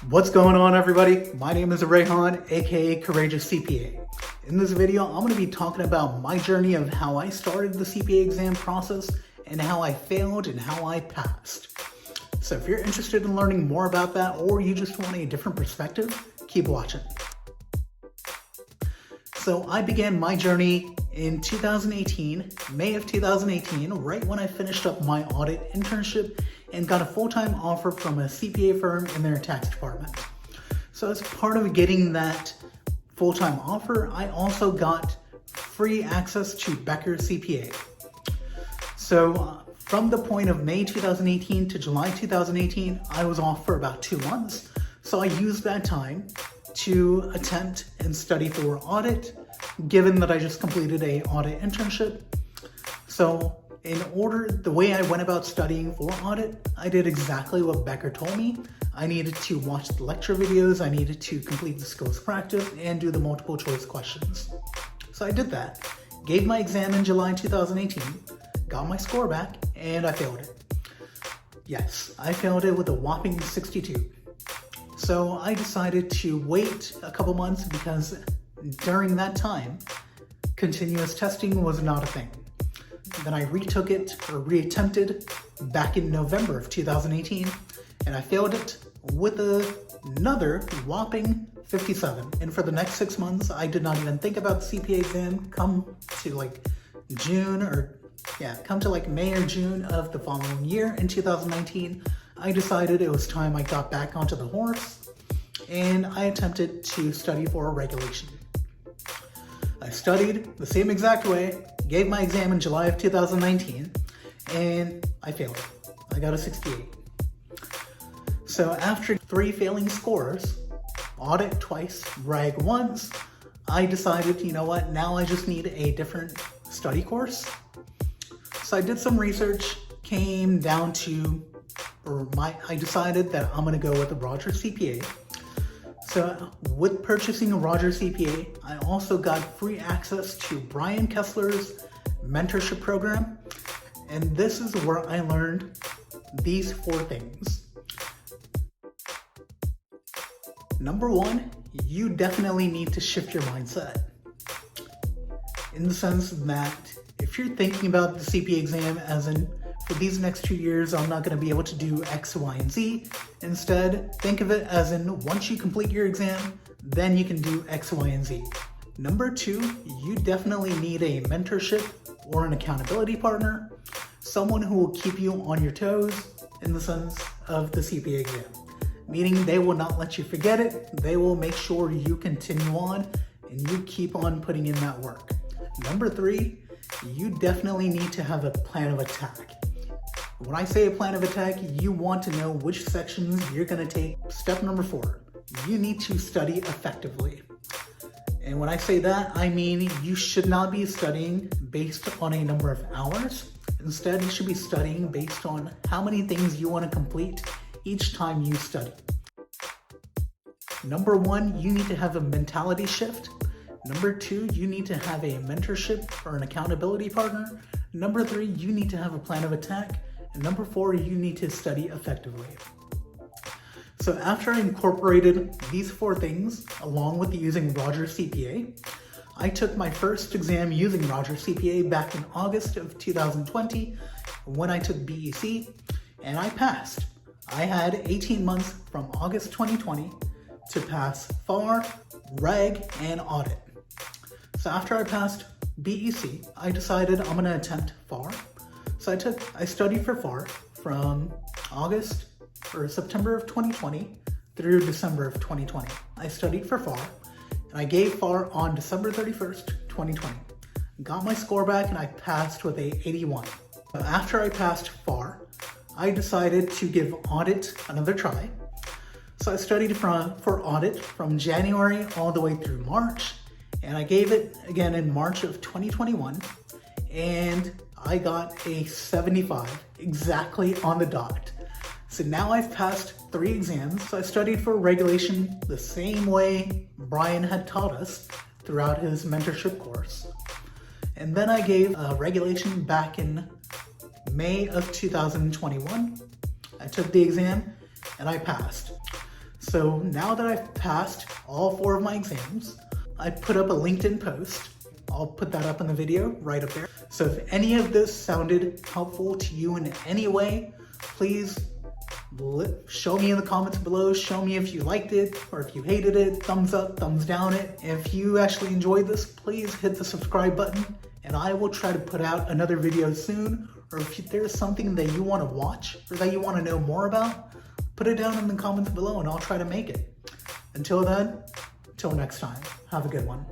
What's going on, everybody? My name is Rayhan, aka Courageous CPA. In this video, I'm going to be talking about my journey of how I started the CPA exam process and how I failed and how I passed. So if you're interested in learning more about that, or you just want a different perspective, keep watching. So I began my journey in 2018, May of 2018, right when I finished up my audit internship and got a full-time offer from a CPA firm in their tax department. So as part of getting that full-time offer, I also got free access to Becker CPA. So from the point of May 2018 to July 2018, I was off for about 2 months. So I used that time to attempt and study for audit, given that I just completed a audit internship. So the way I went about studying for audit, I did exactly what Becker told me. I needed to watch the lecture videos, I needed to complete the skills practice, and do the multiple choice questions. So I did that, gave my exam in July 2018, got my score back, and I failed it. Yes, I failed it with a whopping 62. So I decided to wait a couple months because during that time, continuous testing was not a thing. Then I retook it or reattempted back in November of 2018, and I failed it with another whopping 57. And for the next 6 months, I did not even think about the CPA exam. Come to May or June of the following year in 2019, I decided it was time I got back onto the horse, and I attempted to study for a regulation. I studied the same exact way, gave my exam in July of 2019, and I failed. I got a 68. So after 3 failing scores, audit twice, reg once, I decided, you know what, now I just need a different study course. So I did some research, came down to, I decided that I'm gonna go with the Rogers CPA. So with purchasing a Rogers CPA, I also got free access to Brian Kessler's mentorship program. And this is where I learned these 4 things. Number 1, you definitely need to shift your mindset. In the sense that if you're thinking about the CPA exam as in, for these next 2 years, I'm not going to be able to do X, Y, and Z. Instead, think of it as in, once you complete your exam, then you can do X, Y, and Z. Number 2, you definitely need a mentorship or an accountability partner, someone who will keep you on your toes in the sense of the CPA exam. Meaning they will not let you forget it, they will make sure you continue on and you keep on putting in that work. Number 3, you definitely need to have a plan of attack. When I say a plan of attack, you want to know which sections you're going to take. Step number 4, you need to study effectively. And when I say that, I mean you should not be studying based on a number of hours. Instead, you should be studying based on how many things you want to complete each time you study. Number 1, you need to have a mentality shift. Number 2, you need to have a mentorship or an accountability partner. Number 3, you need to have a plan of attack. And number 4, you need to study effectively. So after I incorporated these 4 things, along with using Rogers CPA, I took my first exam using Rogers CPA back in August of 2020 when I took BEC, and I passed. I had 18 months from August 2020 to pass FAR, Reg, and Audit. So after I passed BEC, I decided I'm gonna attempt FAR. So I studied for FAR from September of 2020 through December of 2020. I studied for FAR, and I gave FAR on December 31st, 2020. Got my score back, and I passed with a 81. After I passed FAR, I decided to give audit another try. So I studied for audit from January all the way through March, and I gave it again in March of 2021, and I got a 75, exactly on the dot. So now I've passed 3 exams. So I studied for regulation the same way Brian had taught us throughout his mentorship course. And then I gave regulation back in May of 2021. I took the exam and I passed. So So now that I've passed all 4 of my exams, I put up a LinkedIn post. I'll put that up in the video right up there. So if any of this sounded helpful to you in any way, please show me in the comments below. Show me if you liked it or if you hated it. Thumbs up, thumbs down it. If you actually enjoyed this, please hit the subscribe button and I will try to put out another video soon. Or if there's something that you want to watch or that you want to know more about, put it down in the comments below and I'll try to make it. Until then, till next time, have a good one.